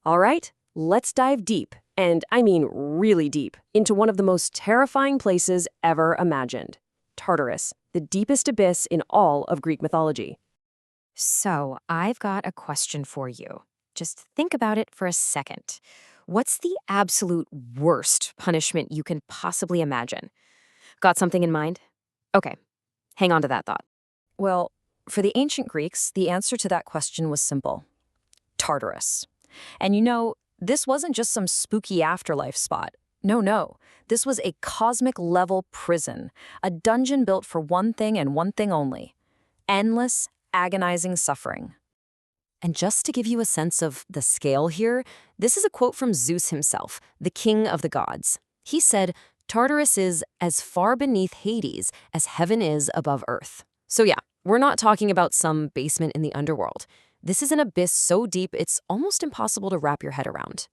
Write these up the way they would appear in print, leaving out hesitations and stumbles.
All right, let's dive deep, and I mean really deep, into one of the most terrifying places ever imagined. Tartarus, the deepest abyss in all of Greek mythology. So, I've got a question for you. Just think about it for a second. What's the absolute worst punishment you can possibly imagine? Got something in mind? Okay, hang on to that thought. Well, for the ancient Greeks, the answer to that question was simple: Tartarus. And this wasn't just some spooky afterlife spot. No. This was a cosmic level prison, a dungeon built for one thing and one thing only: endless, agonizing suffering. And just to give you a sense of the scale here, this is a quote from Zeus himself, the king of the gods. He said, "Tartarus is as far beneath Hades as heaven is above earth." So yeah, we're not talking about some basement in the underworld. This is an abyss so deep it's almost impossible to wrap your head around.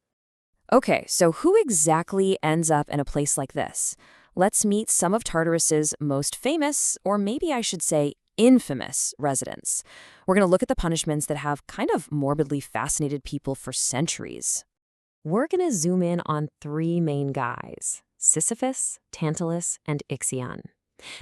Okay, so who exactly ends up in a place like this? Let's meet some of Tartarus's most famous, or maybe I should say infamous, residents. We're going to look at the punishments that have kind of morbidly fascinated people for centuries. We're going to zoom in on three main guys: Sisyphus, Tantalus, and Ixion.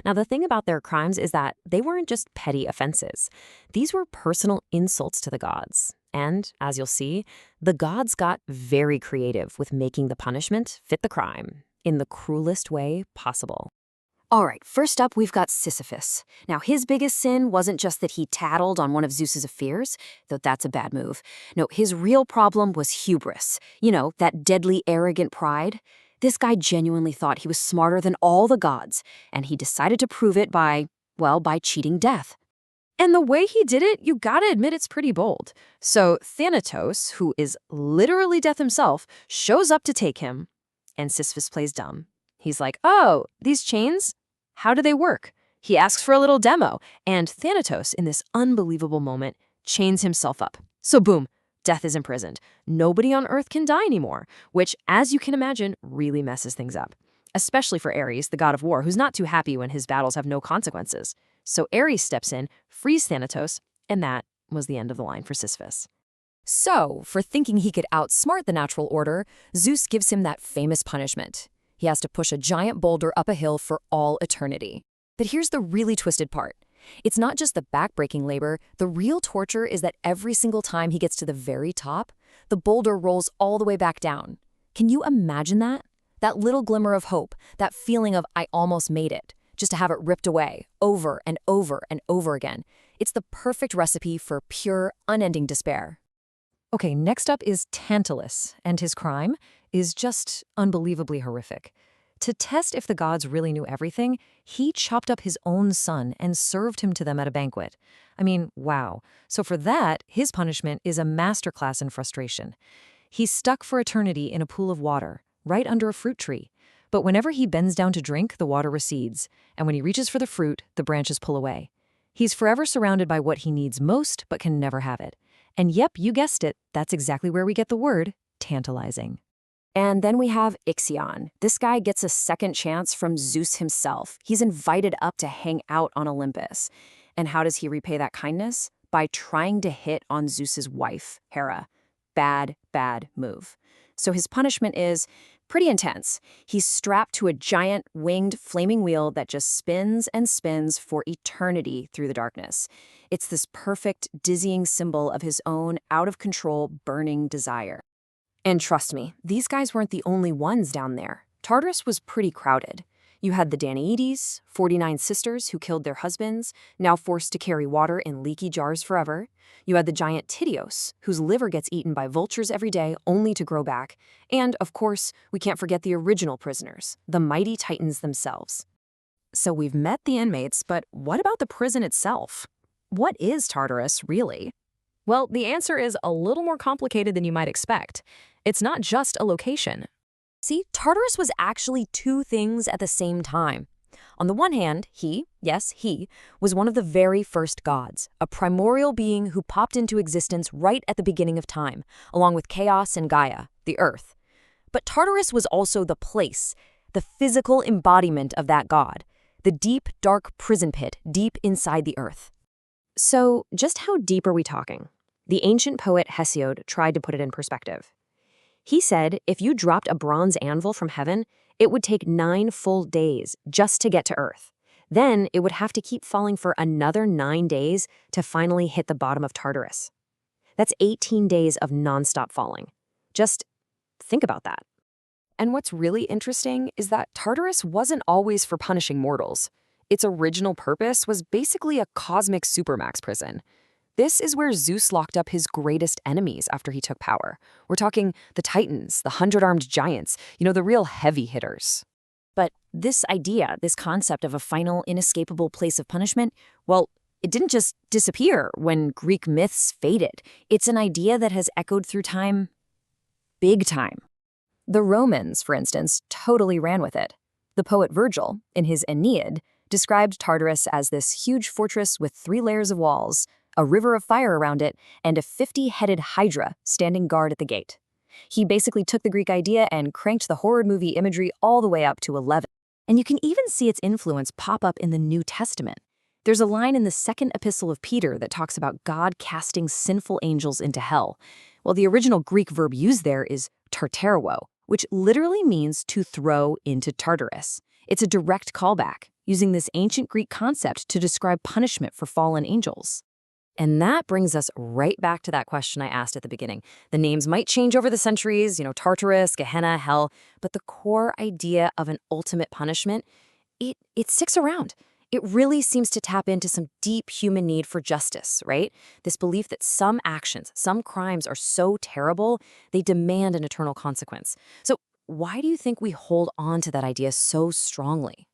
Now, the thing about their crimes is that they weren't just petty offenses. These were personal insults to the gods. And, as you'll see, the gods got very creative with making the punishment fit the crime in the cruelest way possible. All right, first up, we've got Sisyphus. Now, his biggest sin wasn't just that he tattled on one of Zeus's affairs, though that's a bad move. No, his real problem was hubris. That deadly, arrogant pride. This guy genuinely thought he was smarter than all the gods, and he decided to prove it by cheating death. And the way he did it, you gotta admit it's pretty bold. So Thanatos, who is literally death himself, shows up to take him, and Sisyphus plays dumb. He's like, "Oh, these chains? How do they work?" He asks for a little demo, and Thanatos, in this unbelievable moment, chains himself up. So boom, death is imprisoned. Nobody on Earth can die anymore, which, as you can imagine, really messes things up. Especially for Ares, the god of war, who's not too happy when his battles have no consequences. So Ares steps in, frees Thanatos, and that was the end of the line for Sisyphus. So, for thinking he could outsmart the natural order, Zeus gives him that famous punishment. He has to push a giant boulder up a hill for all eternity. But here's the really twisted part. It's not just the backbreaking labor. The real torture is that every single time he gets to the very top, the boulder rolls all the way back down. Can you imagine that? That little glimmer of hope, that feeling of "I almost made it," just to have it ripped away, over and over and over again. It's the perfect recipe for pure, unending despair. Okay, next up is Tantalus, and his crime is just unbelievably horrific. To test if the gods really knew everything, he chopped up his own son and served him to them at a banquet. I mean, wow. So for that, his punishment is a masterclass in frustration. He's stuck for eternity in a pool of water, right under a fruit tree. But whenever he bends down to drink, the water recedes, and when he reaches for the fruit, the branches pull away. He's forever surrounded by what he needs most, but can never have it. And yep, you guessed it, that's exactly where we get the word tantalizing. And then we have Ixion. This guy gets a second chance from Zeus himself. He's invited up to hang out on Olympus. And how does he repay that kindness? By trying to hit on Zeus's wife, Hera. Bad move. So his punishment is pretty intense. He's strapped to a giant winged flaming wheel that just spins and spins for eternity through the darkness. It's this perfect, dizzying symbol of his own out-of-control, burning desire. And trust me, these guys weren't the only ones down there. Tartarus was pretty crowded. You had the Danaïdes, 49 sisters who killed their husbands, now forced to carry water in leaky jars forever. You had the giant Tityos, whose liver gets eaten by vultures every day only to grow back. And, of course, we can't forget the original prisoners, the mighty Titans themselves. So we've met the inmates, but what about the prison itself? What is Tartarus, really? Well, the answer is a little more complicated than you might expect. It's not just a location. See, Tartarus was actually two things at the same time. On the one hand, he was one of the very first gods, a primordial being who popped into existence right at the beginning of time, along with Chaos and Gaia, the Earth. But Tartarus was also the place, the physical embodiment of that god, the deep, dark prison pit deep inside the Earth. So, just how deep are we talking? The ancient poet Hesiod tried to put it in perspective. He said if you dropped a bronze anvil from heaven, it would take 9 full days just to get to Earth. Then it would have to keep falling for another 9 days to finally hit the bottom of Tartarus. That's 18 days of nonstop falling. Just think about that. And what's really interesting is that Tartarus wasn't always for punishing mortals. Its original purpose was basically a cosmic supermax prison. This is where Zeus locked up his greatest enemies after he took power. We're talking the Titans, the 100-armed giants, the real heavy hitters. But this idea, this concept of a final, inescapable place of punishment, well, it didn't just disappear when Greek myths faded. It's an idea that has echoed through time, big time. The Romans, for instance, totally ran with it. The poet Virgil, in his Aeneid, described Tartarus as this huge fortress with 3 layers of walls, a river of fire around it, and a 50-headed hydra standing guard at the gate. He basically took the Greek idea and cranked the horror movie imagery all the way up to 11. And you can even see its influence pop up in the New Testament. There's a line in the second epistle of Peter that talks about God casting sinful angels into hell. Well, the original Greek verb used there is tartaruo, which literally means to throw into Tartarus. It's a direct callback, using this ancient Greek concept to describe punishment for fallen angels. And that brings us right back to that question I asked at the beginning. The names might change over the centuries, Tartarus, Gehenna, hell, but the core idea of an ultimate punishment, it sticks around. It really seems to tap into some deep human need for justice, right? This belief that some actions, some crimes are so terrible, they demand an eternal consequence. So why do you think we hold on to that idea so strongly?